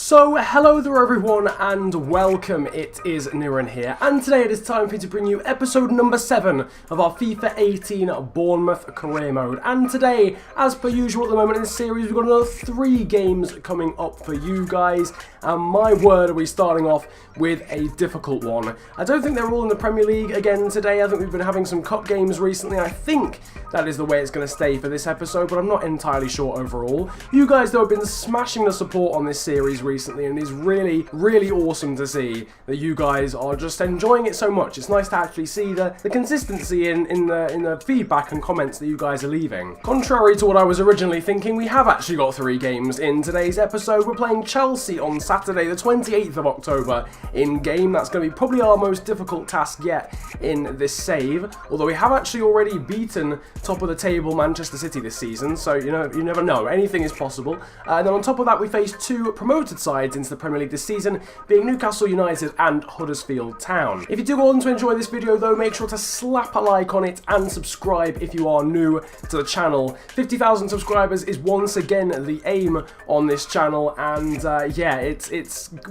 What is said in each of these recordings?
So, hello there everyone and welcome, it is Niran here, and today it is time for me to bring you episode number 7 of our FIFA 18 Bournemouth Career Mode. And today, as per usual at the moment in this series, we've got another 3 games coming up for you guys, and my word are we starting off with a difficult one. I don't think they're all in the Premier League again today. I think we've been having some cup games recently. I think that is the way it's going to stay for this episode, but I'm not entirely sure overall. You guys though have been smashing the support on this series recently, and it's really awesome to see that you guys are just enjoying it so much. It's nice to actually see the consistency in the feedback and comments that you guys are leaving. Contrary to what I was originally thinking, we have actually got 3 games in today's episode. We're playing Chelsea on Saturday the 28th of October in game. That's going to be probably our most difficult task yet in this save, although we have actually already beaten top of the table Manchester City this season, so you never know, anything is possible. And then on top of that, we face 2 promoted sides into the Premier League this season, being Newcastle United and Huddersfield Town. If you do want to enjoy this video though, make sure to slap a like on it and subscribe if you are new to the channel. 50,000 subscribers is once again the aim on this channel, and yeah,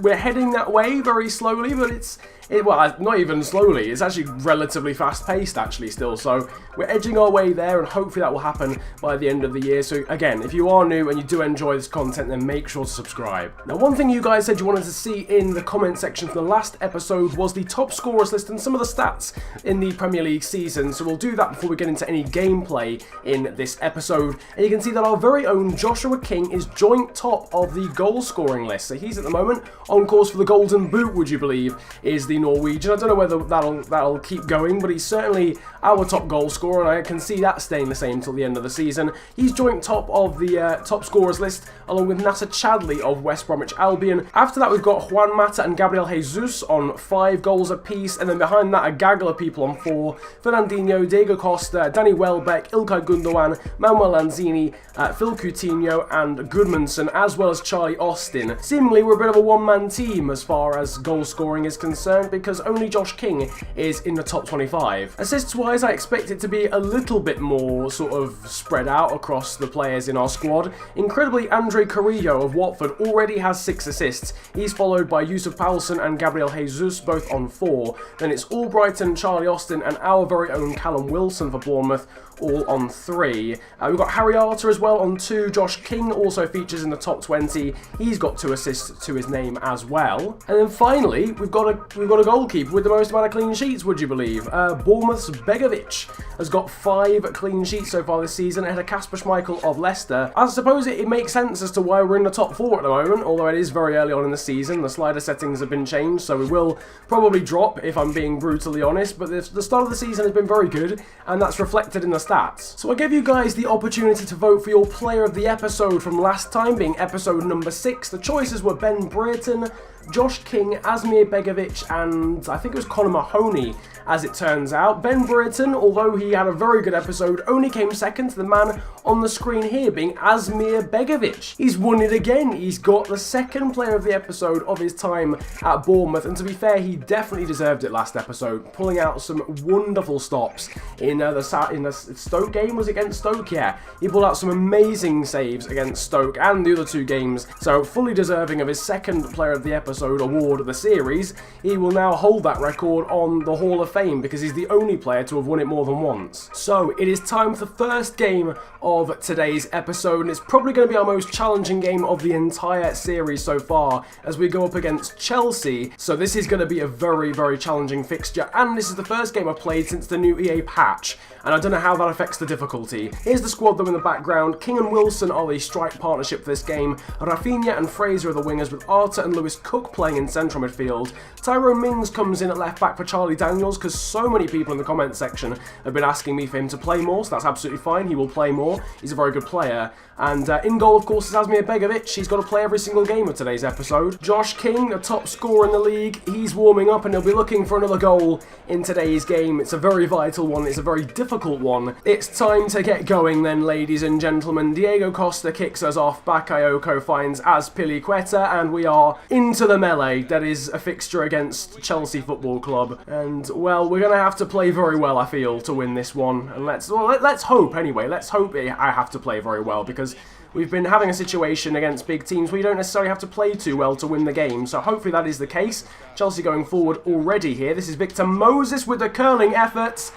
we're heading that way very slowly, but well, not even slowly, it's actually relatively fast-paced actually still, so we're edging our way there, and hopefully that will happen by the end of the year. So again, if you are new and you do enjoy this content, then make sure to subscribe. Now, one thing you guys said you wanted to see in the comment section for the last episode was the top scorers list and some of the stats in the Premier League season, so we'll do that before we get into any gameplay in this episode. And you can see that our very own Joshua King is joint top of the goal scoring list, so he's at the moment on course for the Golden Boot, would you believe, is the Norwegian. I don't know whether that'll keep going, but he's certainly our top goal scorer, and I can see that staying the same till the end of the season. He's joint top of the top scorers list, along with Nasser Chadli of West Bromwich Albion. After that, we've got Juan Mata and Gabriel Jesus on 5 goals apiece, and then behind that, a gaggle of people on 4. Fernandinho, Diego Costa, Danny Welbeck, Ilkay Gundogan, Manuel Lanzini, Phil Coutinho, and Goodmanson, as well as Charlie Austin. Seemingly, we're a bit of a one-man team as far as goal scoring is concerned, because only Josh King is in the top 25. Assists-wise, I expect it to be a little bit more sort of spread out across the players in our squad. Incredibly, Andre Carrillo of Watford already has 6 assists. He's followed by Yusuf Paulsen and Gabriel Jesus, both on 4. Then it's Albrighton, Charlie Austin, and our very own Callum Wilson for Bournemouth, all on 3. We've got Harry Arter as well on 2. Josh King also features in the top 20. He's got 2 assists to his name as well. And then finally, we've got a goalkeeper with the most amount of clean sheets, would you believe? Bournemouth's Begovic has got 5 clean sheets so far this season, ahead of Kasper Schmeichel of Leicester. I suppose it makes sense as to why we're in the top 4 at the moment, although it is very early on in the season. The slider settings have been changed, so we will probably drop if I'm being brutally honest, but the start of the season has been very good, and that's reflected in the stats. So I gave you guys the opportunity to vote for your player of the episode from last time, being episode number 6. The choices were Ben Brereton, Josh King, Asmir Begovic, and I think it was Conor Mahoney, as it turns out. Ben Brereton, although he had a very good episode, only came second to the man on the screen here, being Asmir Begovic. He's won it again. He's got the 2nd player of the episode of his time at Bournemouth, and to be fair, he definitely deserved it last episode, pulling out some wonderful stops in the Stoke game. Was it against Stoke? Yeah, he pulled out some amazing saves against Stoke and the other 2 games, so fully deserving of his 2nd player of the episode award of the series. He will now hold that record on the Hall of Fame because he's the only player to have won it more than once. So it is time for the first game of today's episode, and it's probably going to be our most challenging game of the entire series so far as we go up against Chelsea. So this is going to be a very challenging fixture, and this is the first game I've played since the new EA patch, and I don't know how that affects the difficulty. Here's the squad though in the background. King and Wilson are the strike partnership for this game. Rafinha and Fraser are the wingers, with Arter and Lewis Cook playing in central midfield. Tyrone Mings comes in at left back for Charlie Daniels, because so many people in the comment section have been asking me for him to play more, so that's absolutely fine. He will play more. He's a very good player. And in goal, of course, is Asmir Begovic. He's got to play every single game of today's episode. Josh King, the top scorer in the league, he's warming up and he'll be looking for another goal in today's game. It's a very vital one. It's a very difficult one. It's time to get going then, ladies and gentlemen. Diego Costa kicks us off. Bakayoko finds Azpilicueta, and we are into the melee. That is a fixture against Chelsea Football Club. And, well, we're going to have to play very well, I feel, to win this one. And let's hope, anyway. Let's hope I have to play very well, because we've been having a situation against big teams where you don't necessarily have to play too well to win the game. So hopefully that is the case. Chelsea going forward already here. This is Victor Moses with the curling efforts.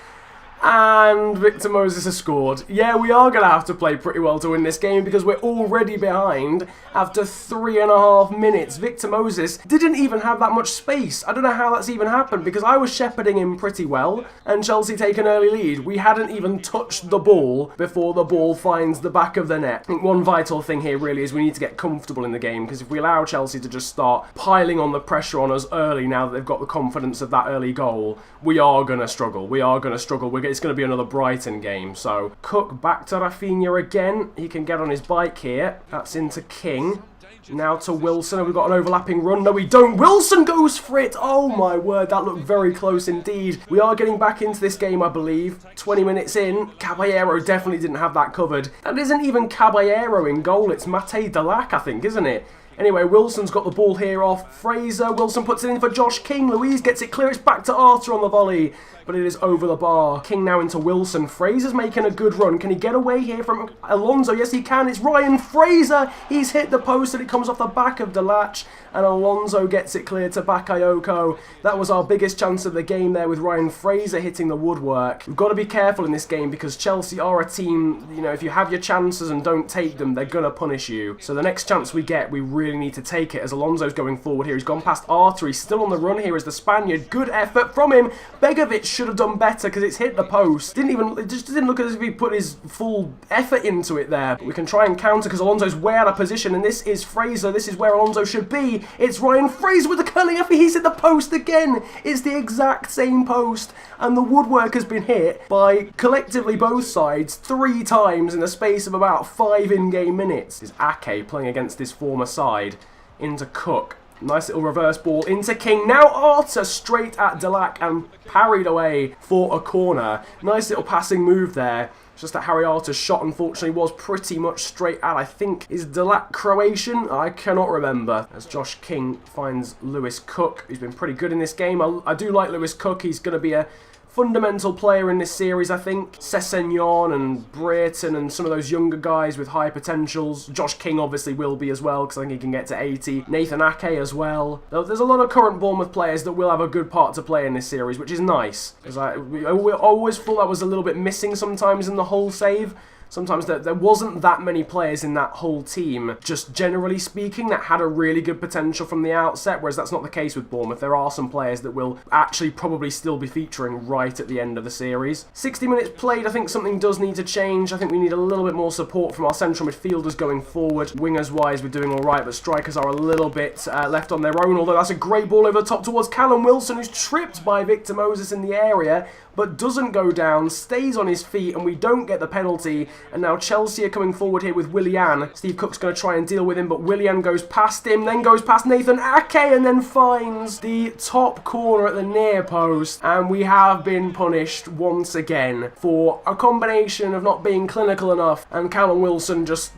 And Victor Moses has scored. Yeah, we are going to have to play pretty well to win this game because we're already behind after 3.5 minutes. Victor Moses didn't even have that much space. I don't know how that's even happened because I was shepherding him pretty well and Chelsea take an early lead. We hadn't even touched the ball before the ball finds the back of the net. I think one vital thing here really is we need to get comfortable in the game because if we allow Chelsea to just start piling on the pressure on us early now that they've got the confidence of that early goal, we are going to struggle. We are going to struggle. It's going to be another Brighton game. So Cook back to Rafinha again. He can get on his bike here. That's into King. Now to Wilson. Have we got an overlapping run? No, we don't. Wilson goes for it. Oh my word, that looked very close indeed. We are getting back into this game, I believe. 20 minutes in. Caballero definitely didn't have that covered. That isn't even Caballero in goal. It's Matej Delac, I think, isn't it? Anyway, Wilson's got the ball here off Fraser. Wilson puts it in for Josh King. Louise gets it clear. It's back to Arthur on the volley. But it is over the bar. King now into Wilson. Fraser's making a good run. Can he get away here from Alonso? Yes, he can. It's Ryan Fraser. He's hit the post and it comes off the back of Delac. And Alonso gets it clear to Bakayoko. That was our biggest chance of the game there with Ryan Fraser hitting the woodwork. We've got to be careful in this game because Chelsea are a team, you know, if you have your chances and don't take them, they're going to punish you. So the next chance we get, we really need to take it as Alonso's going forward here. He's gone past Arthur. He's still on the run here as the Spaniard. Good effort from him. Begovic should have done better because it's hit the post. It just didn't look as if he put his full effort into it there. But we can try and counter because Alonso's way out of position and this is Fraser. This is where Alonso should be. It's Ryan Fraser with the curling effort. He's hit the post again. It's the exact same post and the woodwork has been hit by collectively both sides 3 times in the space of about 5 in-game minutes. Is Ake playing against this former side into Cook. Nice little reverse ball into King. Now Arthur straight at Delac and parried away for a corner. Nice little passing move there. It's just that Harry Arthur's shot unfortunately was pretty much straight at, I think, is Delac Croatian? I cannot remember. As Josh King finds Lewis Cook, who's been pretty good in this game. I do like Lewis Cook. He's going to be a fundamental player in this series, I think. Sessegnon and Brayton and some of those younger guys with high potentials. Josh King obviously will be as well because I think he can get to 80. Nathan Ake as well. There's a lot of current Bournemouth players that will have a good part to play in this series, which is nice. Because I always thought that was a little bit missing sometimes in the whole save. Sometimes there wasn't that many players in that whole team, just generally speaking, that had a really good potential from the outset, whereas that's not the case with Bournemouth. There are some players that will actually probably still be featuring right at the end of the series. 60 minutes played, I think something does need to change. I think we need a little bit more support from our central midfielders going forward. Wingers-wise, we're doing all right, but strikers are a little bit left on their own, although that's a great ball over the top towards Callum Wilson, who's tripped by Victor Moses in the area, but doesn't go down, stays on his feet, and we don't get the penalty. And now Chelsea are coming forward here with Willian. Steve Cook's going to try and deal with him, but Willian goes past him, then goes past Nathan Ake, and then finds the top corner at the near post. And we have been punished once again for a combination of not being clinical enough and Callum Wilson just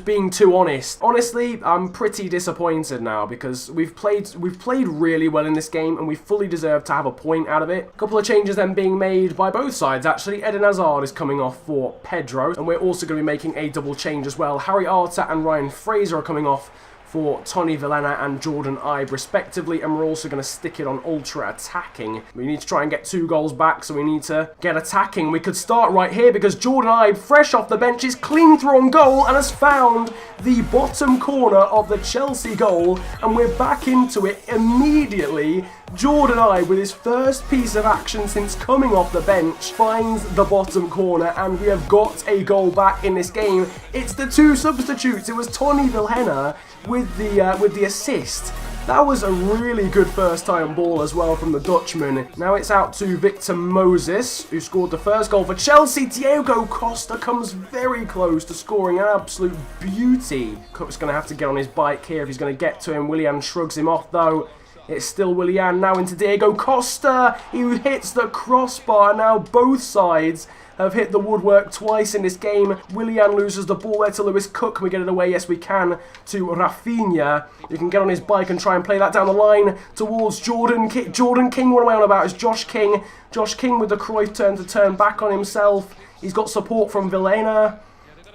being too honest. Honestly, I'm pretty disappointed now because we've played really well in this game and we fully deserve to have a point out of it. A couple of changes then being made by both sides actually. Eden Hazard is coming off for Pedro, and we're also going to be making a double change as well. Harry Arthur and Ryan Fraser are coming off for Tony Villena and Jordan Ibe respectively, and we're also going to stick it on ultra attacking. We need to try and get 2 goals back, so we need to get attacking. We could start right here because Jordan Ibe, fresh off the bench, is clean through on goal and has found the bottom corner of the Chelsea goal, and we're back into it immediately. Jordan Ibe, with his first piece of action since coming off the bench, finds the bottom corner, and we have got a goal back in this game. It's the 2 substitutes. It was Tony Villena with the assist. That was a really good first time ball as well from the Dutchman. Now it's out to Victor Moses, who scored the first goal for Chelsea. Diego Costa comes very close to scoring an absolute beauty. Cook's going to have to get on his bike here if he's going to get to him. Willian shrugs him off though. It's still Willian now into Diego Costa. He hits the crossbar. Now both sides have hit the woodwork twice in this game. Willian loses the ball there to Lewis Cook. Can we get it away? Yes, we can. To Rafinha. You can get on his bike and try and play that down the line towards Jordan King. Jordan King, what am I on about? It's Josh King. Josh King with the Cruyff turn to turn back on himself. He's got support from Villena.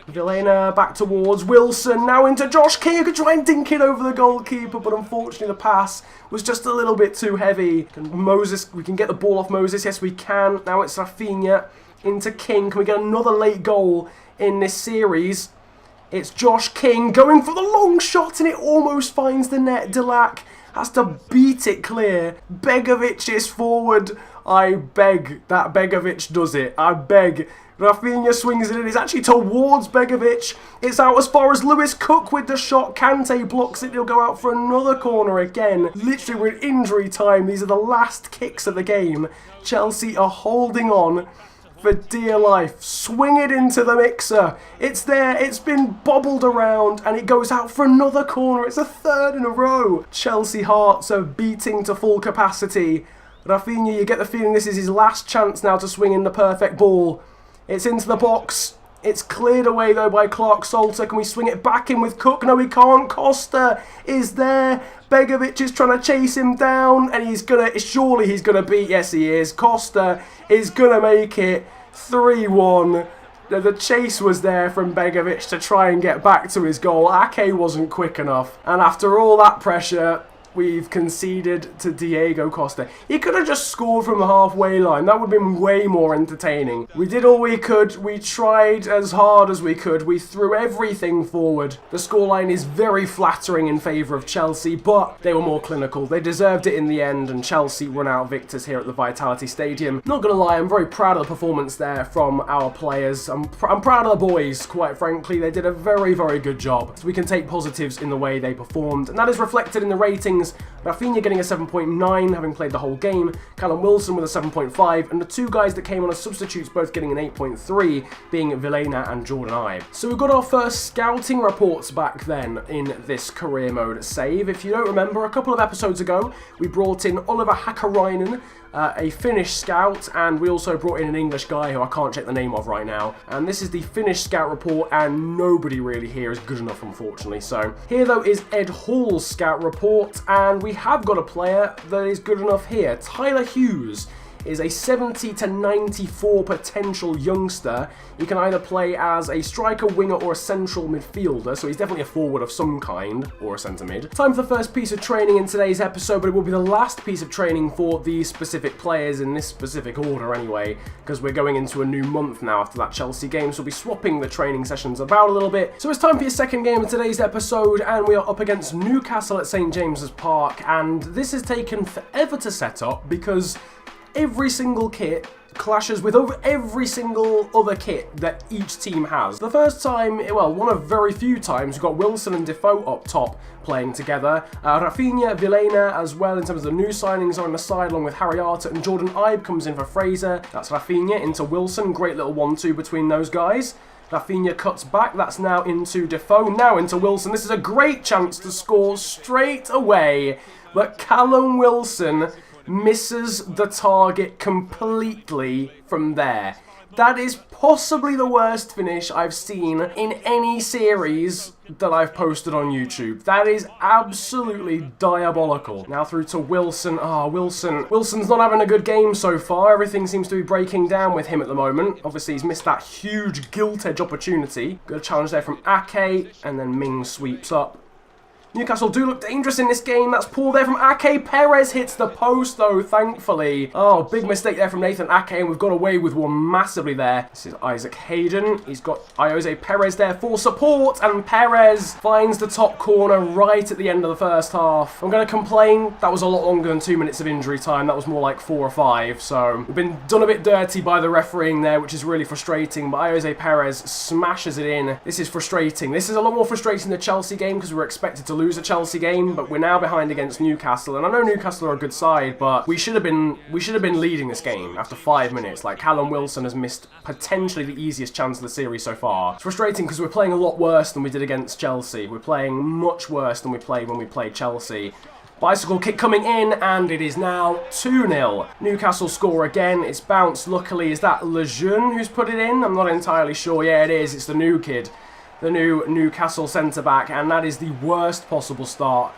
Vilena back towards Wilson, now into Josh King, who could try and dink it over the goalkeeper, but unfortunately the pass was just a little bit too heavy. Moses, we can get the ball off Moses, yes we can. Now it's Rafinha into King. Can we get another late goal in this series? It's Josh King going for the long shot and it almost finds the net. Delac has to beat it clear. Begovic is forward. I beg that Begovic does it. I beg. Rafinha swings it in. It's actually towards Begovic. It's out as far as Lewis Cook with the shot. Kante blocks it. He'll go out for another corner again. Literally, we're in injury time. These are the last kicks of the game. Chelsea are holding on for dear life. Swing it into the mixer. It's there. It's been bobbled around and it goes out for another corner. It's a third in a row. Chelsea hearts are beating to full capacity. Rafinha, you get the feeling this is his last chance now to swing in the perfect ball. It's into the box. It's cleared away though by Clark Salter. Can we swing it back in with Cook? No, we can't. Costa is there. Begovic is trying to chase him down and he's gonna, surely he's gonna beat, yes he is. Costa is gonna make it 3-1. The chase was there from Begovic to try and get back to his goal. Ake wasn't quick enough. And after all that pressure, we've conceded to Diego Costa. He could have just scored from the halfway line. That would have been way more entertaining. We did all we could. We tried as hard as we could. We threw everything forward. The scoreline is very flattering in favour of Chelsea, but they were more clinical. They deserved it in the end, and Chelsea run out victors here at the Vitality Stadium. Not going to lie, I'm very proud of the performance there from our players. I'm proud of the boys, quite frankly. They did a very, very good job. So we can take positives in the way they performed, and that is reflected in the ratings. Rafinha getting a 7.9, having played the whole game. Callum Wilson with a 7.5, and the two guys that came on as substitutes both getting an 8.3, being Vilena and Jordan Ibe. So we've got our first scouting reports back then in this career mode save. If you don't remember, a couple of episodes ago, we brought in Oliver Hakkarainen, a Finnish scout, and we also brought in an English guy who I can't check the name of right now. And this is the Finnish scout report, and nobody really here is good enough, unfortunately. So here, though, is Ed Hall's scout report, and we have got a player that is good enough here. Tyler Hughes is a 70 to 94 potential youngster. He can either play as a striker, winger, or a central midfielder, so he's definitely a forward of some kind, or a centre mid. Time for the first piece of training in today's episode, but it will be the last piece of training for these specific players in this specific order anyway, because we're going into a new month now after that Chelsea game, so we'll be swapping the training sessions about a little bit. So it's time for your second game of today's episode, and we are up against Newcastle at St James's Park, and this has taken forever to set up because every single kit clashes with over every single other kit that each team has. The first time, well, one of very few times, we've got Wilson and Defoe up top playing together. Rafinha, Vilena as well in terms of the new signings are on the side along with Harry Arter, and Jordan Ibe comes in for Fraser. That's Rafinha into Wilson. Great little 1-2 between those guys. Rafinha cuts back, that's now into Defoe, now into Wilson. This is a great chance to score straight away, but Callum Wilson misses the target completely from there. That is possibly the worst finish I've seen in any series that I've posted on YouTube. That is absolutely diabolical. Now through to Wilson. Wilson's not having a good game so far. Everything seems to be breaking down with him at the moment. Obviously, he's missed that huge gilt-edge opportunity. Good challenge there from Ake, and then Ming sweeps up. Newcastle do look dangerous in this game. That's poor there from Ake. Perez hits the post though, thankfully. Oh, big mistake there from Nathan Ake, and we've got away with one massively there. This is Isaac Hayden. He's got Iose Perez there for support, and Perez finds the top corner right at the end of the first half. I'm going to complain, that was a lot longer than 2 minutes of injury time. That was more like 4 or 5, so we've been done a bit dirty by the refereeing there, which is really frustrating, but Iose Perez smashes it in. This is frustrating. This is a lot more frustrating than the Chelsea game because we were expected to lose a Chelsea game, but we're now behind against Newcastle, and I know Newcastle are a good side, but we should have been leading this game after 5 minutes. Like, Callum Wilson has missed potentially the easiest chance of the series so far. It's frustrating because we're playing a lot worse than we did against Chelsea. We're playing much worse than we played when we played Chelsea. Bicycle kick coming in, and it is now 2-0. Newcastle score again. It's bounced. Luckily, is that Lejeune who's put it in? I'm not entirely sure. Yeah, it is. It's the new kid. The new Newcastle centre-back, and that is the worst possible start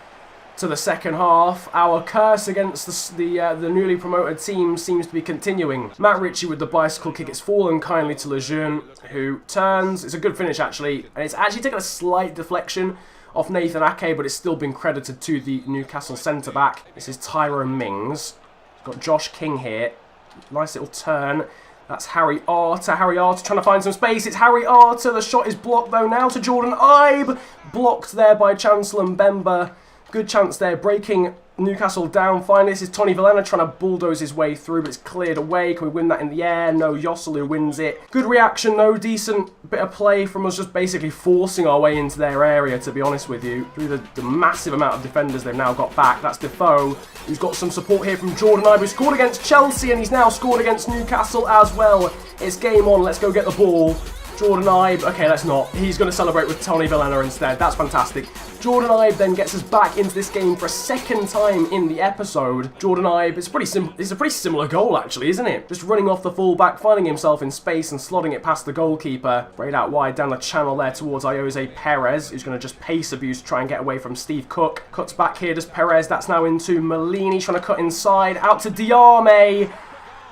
to the second half. Our curse against the newly promoted team seems to be continuing. Matt Ritchie with the bicycle kick. It's fallen kindly to Lejeune, who turns. It's a good finish, actually. And it's actually taken a slight deflection off Nathan Ake, but it's still been credited to the Newcastle centre-back. This is Tyrone Mings. Got Josh King here. Nice little turn. That's Harry Arter. Harry Arter trying to find some space. It's Harry Arter. The shot is blocked, though, now to Jordan Ibe. Blocked there by Chancellor Mbemba. Good chance there, breaking Newcastle down. Finally, this is Tony Villena trying to bulldoze his way through, but it's cleared away. Can we win that in the air? No, Yosselu wins it. Good reaction, though. Decent bit of play from us, just basically forcing our way into their area, to be honest with you, through the massive amount of defenders they've now got back. That's Defoe, who's got some support here from Jordan Ibe, who scored against Chelsea, and he's now scored against Newcastle as well. It's game on. Let's go get the ball. Jordan Ibe, okay, let's not. He's going to celebrate with Tony Villena instead. That's fantastic. Jordan Ibe then gets us back into this game for a second time in the episode. Jordan Ibe, it's a pretty similar goal, actually, isn't it? Just running off the fullback, finding himself in space and slotting it past the goalkeeper. Right out wide down the channel there towards Jose Perez, who's going to just pace abuse, try and get away from Steve Cook. Cuts back here, does Perez. That's now into Malini, trying to cut inside. Out to Diarme.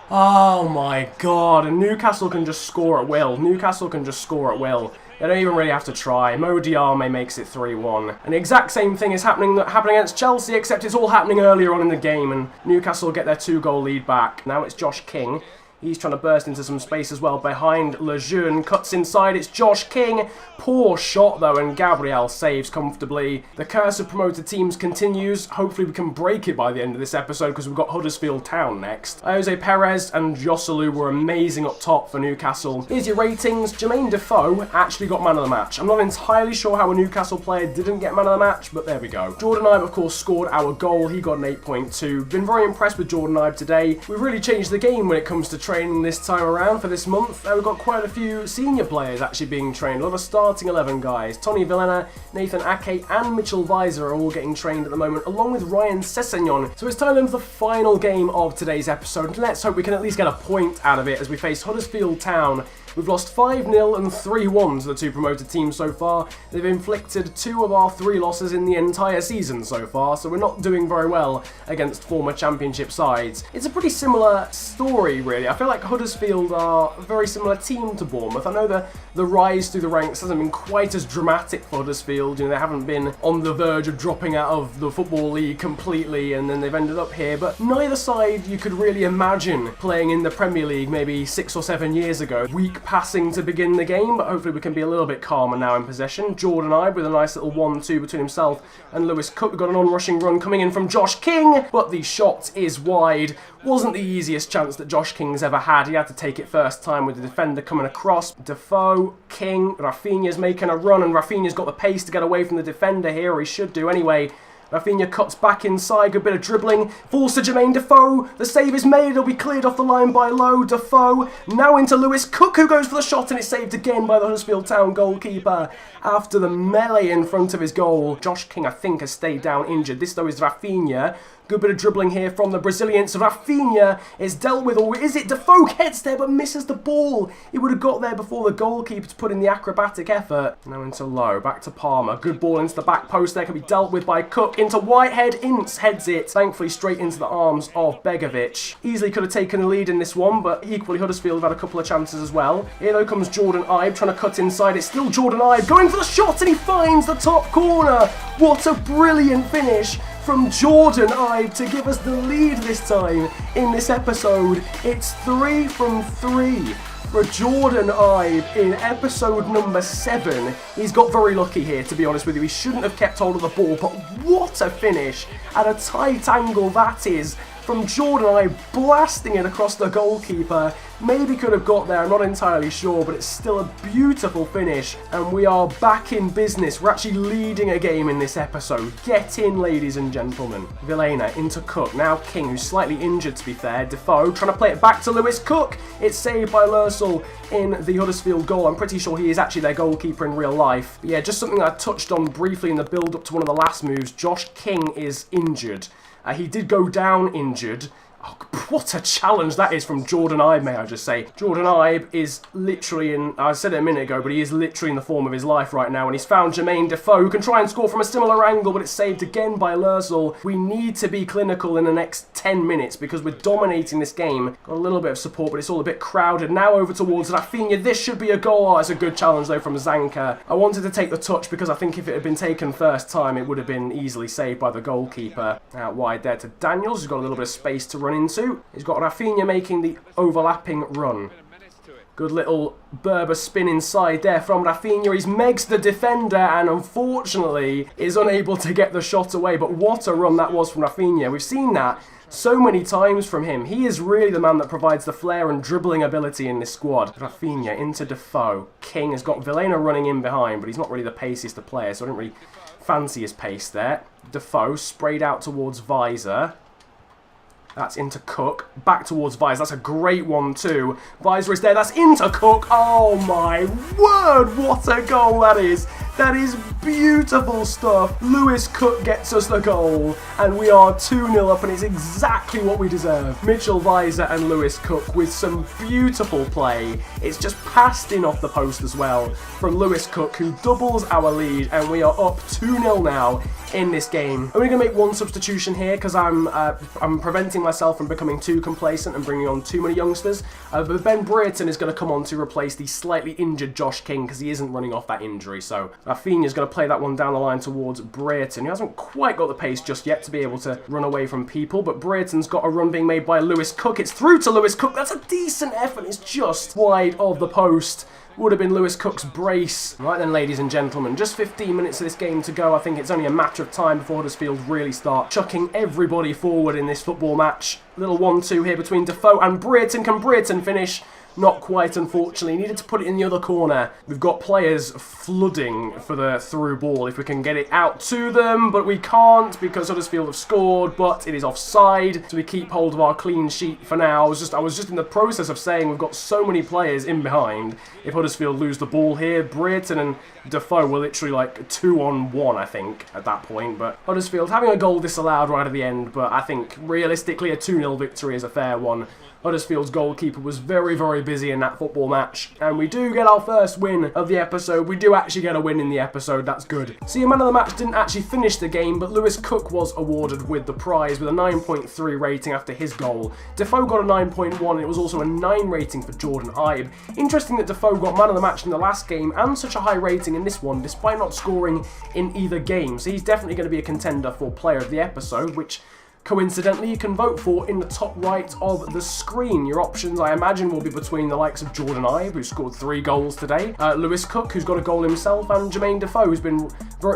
Oh my god, and Newcastle can just score at will. Newcastle can just score at will. They don't even really have to try. Mo Diarme makes it 3-1. And the exact same thing is happening against Chelsea, except it's all happening earlier on in the game, and Newcastle get their 2-goal lead back. Now it's Josh King. He's trying to burst into some space as well behind Lejeune. Cuts inside, it's Josh King. Poor shot though, and Gabriel saves comfortably. The curse of promoted teams continues. Hopefully we can break it by the end of this episode, because we've got Huddersfield Town next. Jose Perez and Yosselu were amazing up top for Newcastle. Here's your ratings. Jermaine Defoe actually got man of the match. I'm not entirely sure how a Newcastle player didn't get man of the match, but there we go. Jordan Ibe, of course, scored our goal. He got an 8.2. Been very impressed with Jordan Ibe today. We've really changed the game when it comes to training this time around for this month. We've got quite a few senior players actually being trained. A lot of starting 11 guys. Tony Villena, Nathan Ake and Mitchell Weiser are all getting trained at the moment, along with Ryan Sessegnon. So it's time then for the final game of today's episode. Let's hope we can at least get a point out of it as we face Huddersfield Town. We've lost 5-0 and 3-1 to the two promoted teams so far. They've inflicted 2 of our 3 losses in the entire season so far, so we're not doing very well against former championship sides. It's a pretty similar story, really. I feel like Huddersfield are a very similar team to Bournemouth. I know the rise through the ranks hasn't been quite as dramatic for Huddersfield. You know, they haven't been on the verge of dropping out of the Football League completely, and then they've ended up here. But neither side you could really imagine playing in the Premier League maybe 6 or 7 years ago. Weak passing to begin the game, but hopefully we can be a little bit calmer now in possession. Jordan Ibe with a nice little 1-2 between himself and Lewis Cook. We've got an on-rushing run coming in from Josh King, but the shot is wide. Wasn't the easiest chance that Josh King's ever had. He had to take it first time with the defender coming across. Defoe, King, Rafinha's making a run, and Rafinha's got the pace to get away from the defender here, or he should do anyway. Rafinha cuts back inside, good bit of dribbling, falls to Jermaine Defoe, the save is made, it'll be cleared off the line by Lowe. Defoe, now into Lewis Cook, who goes for the shot, and it's saved again by the Huddersfield Town goalkeeper after the melee in front of his goal. Josh King, I think, has stayed down injured. This, though, is Rafinha. Good bit of dribbling here from the Brazilians. Rafinha is dealt with, or is it? Defoe gets there but misses the ball. He would have got there before the goalkeeper to put in the acrobatic effort. Now into Lowe, back to Palmer. Good ball into the back post there, can be dealt with by Cook. Into Whitehead, Ince heads it, thankfully straight into the arms of Begovic. Easily could have taken the lead in this one, but equally Huddersfield have had a couple of chances as well. Here though comes Jordan Ibe, trying to cut inside. It's still Jordan Ibe, going for the shot, and he finds the top corner. What a brilliant finish from Jordan Ibe to give us the lead this time in this episode. It's 3 from 3 for Jordan Ibe in episode number 7. He's got very lucky here, to be honest with you. He shouldn't have kept hold of the ball, but what a finish at a tight angle that is from Jordan Ibe, blasting it across the goalkeeper. Maybe could have got there, I'm not entirely sure, but it's still a beautiful finish. And we are back in business. We're actually leading a game in this episode. Get in, ladies and gentlemen. Villena into Cook. Now King, who's slightly injured, to be fair. Defoe trying to play it back to Lewis Cook. It's saved by Lursel in the Huddersfield goal. I'm pretty sure he is actually their goalkeeper in real life. But yeah, just something I touched on briefly in the build-up to one of the last moves. Josh King is injured. He did go down injured. Oh, What a challenge that is from Jordan Ibe, may I just say. Jordan Ibe is literally in, I said it a minute ago, but he is literally in the form of his life right now, and he's found Jermaine Defoe, who can try and score from a similar angle, but it's saved again by Lursel. We need to be clinical in the next 10 minutes because we're dominating this game. Got a little bit of support, but it's all a bit crowded. Now over towards Rafinha. This should be a goal. Oh, it's a good challenge, though, from Zanka. I wanted to take the touch because I think if it had been taken first time, it would have been easily saved by the goalkeeper. Out wide there to Daniels, who's got a little bit of space to run into. He's got Rafinha making the overlapping run. Good little Berber spin inside there from Rafinha. He's megs the defender and unfortunately is unable to get the shot away. But what a run that was from Rafinha. We've seen that so many times from him. He is really the man that provides the flair and dribbling ability in this squad. Rafinha into Defoe. King has got Villena running in behind, but he's not really the paciest of players, so I don't really fancy his pace there. Defoe sprayed out towards Visor. That's into Cook. Back towards Visor. That's a great one too. Visor is there. That's into Cook. Oh my word. What a goal that is. That is beautiful stuff. Lewis Cook gets us the goal. And we are 2-0 up and it's exactly what we deserve. Mitchell Visor and Lewis Cook with some beautiful play. It's just passed in off the post as well from Lewis Cook, who doubles our lead. And we are up 2-0 now in this game. I'm only going to make one substitution here because I'm preventing myself from becoming too complacent and bringing on too many youngsters. But Ben Brereton is going to come on to replace the slightly injured Josh King because he isn't running off that injury. So Rafinha is going to play that one down the line towards Brereton. He hasn't quite got the pace just yet to be able to run away from people, but Brereton's got a run being made by Lewis Cook. It's through to Lewis Cook. That's a decent effort. It's just wide of the post. Would have been Lewis Cook's brace. Right then, ladies and gentlemen, just 15 minutes of this game to go. I think it's only a matter of time before Huddersfield really start chucking everybody forward in this football match. Little 1-2 here between Defoe and Brereton. Can Brereton finish? Not quite, unfortunately. Needed to put it in the other corner. We've got players flooding for the through ball if we can get it out to them, but we can't because Huddersfield have scored, but it is offside, so we keep hold of our clean sheet for now. I was just in the process of saying we've got so many players in behind. If Huddersfield lose the ball here, Brereton and Defoe were literally like 2-on-1, I think, at that point, but Huddersfield having a goal disallowed right at the end, but I think realistically a 2-0 victory is a fair one. Huddersfield's goalkeeper was very, very busy in that football match. And we do get our first win of the episode. We do actually get a win in the episode. That's good. See, a man of the match didn't actually finish the game, but Lewis Cook was awarded with the prize with a 9.3 rating after his goal. Defoe got a 9.1, and it was also a 9 rating for Jordan Ibe. Interesting that Defoe got man of the match in the last game and such a high rating in this one, despite not scoring in either game. So he's definitely going to be a contender for player of the episode, which coincidentally, you can vote for in the top right of the screen. Your options, I imagine, will be between the likes of Jordan Ibe, who scored 3 goals today, Lewis Cook, who's got a goal himself, and Jermaine Defoe, who's been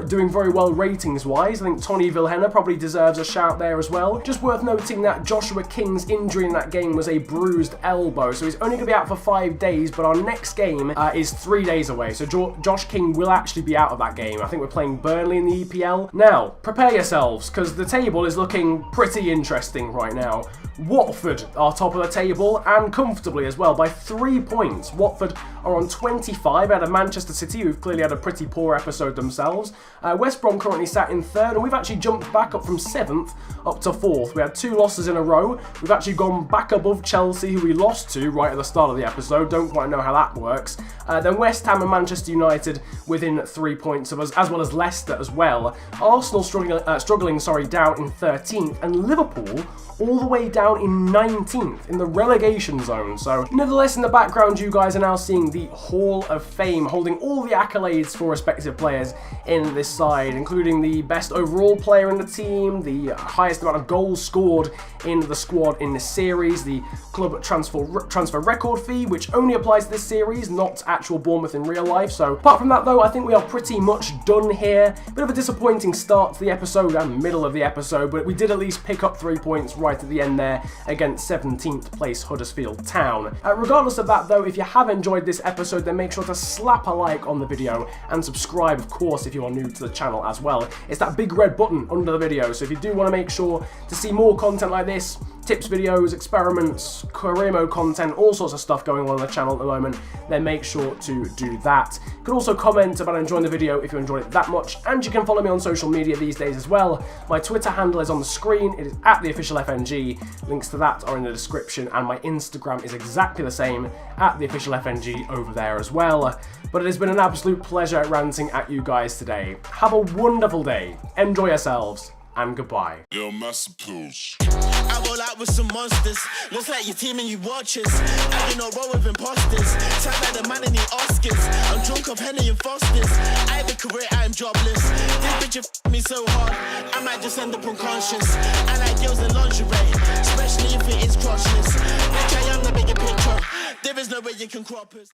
doing very well ratings-wise. I think Tony Vilhena probably deserves a shout there as well. Just worth noting that Joshua King's injury in that game was a bruised elbow, so he's only going to be out for 5 days, but our next game is 3 days away, so Josh King will actually be out of that game. I think we're playing Burnley in the EPL. Now, prepare yourselves, because the table is looking pretty interesting right now. Watford are top of the table and comfortably as well by 3 points. Watford are on 25 out of Manchester City, who've clearly had a pretty poor episode themselves. West Brom currently sat in 3rd, and we've actually jumped back up from 7th up to 4th. We had 2 losses in a row. We've actually gone back above Chelsea, who we lost to right at the start of the episode. Don't quite know how that works. Then West Ham and Manchester United within 3 points of us, as well as Leicester as well. Arsenal struggling down in 13th, and Liverpool all the way down in 19th in the relegation zone. So nevertheless, in the background, you guys are now seeing the Hall of Fame holding all the accolades for respective players in this side, including the best overall player in the team, the highest amount of goals scored in the squad in this series, the club transfer record fee, which only applies to this series, not actual Bournemouth in real life. So apart from that though, I think we are pretty much done here. Bit of a disappointing start to the episode and middle of the episode, but we did at least pick up 3 points right at the end there against 17th place Huddersfield Town. Regardless of that though, if you have enjoyed this episode, then make sure to slap a like on the video and subscribe, of course, if you are new to the channel as well. It's that big red button under the video, so if you do want to make sure to see more content like this, tips videos, experiments, career mode content, all sorts of stuff going on the channel at the moment, then make sure to do that. You can also comment about enjoying the video if you enjoyed it that much, and you can follow me on social media these days as well. My Twitter handle is on the screen, it is @theofficialfng, links to that are in the description, and my Instagram is exactly the same, @theofficialfng over there as well. But it has been an absolute pleasure ranting at you guys today. Have a wonderful day, enjoy yourselves, and goodbye. Yo, Massappeals. I roll out with some monsters. Looks like your team and you watchers. I do not roll with imposters. Sound like the man in the Oscars. I'm drunk of Henny and Fosters. I have a career, I am jobless. This bitch f me so hard, I might just end up unconscious. I like girls in lingerie, especially if it is crotchless. Bitch, I am the bigger picture. There is no way you can crop us.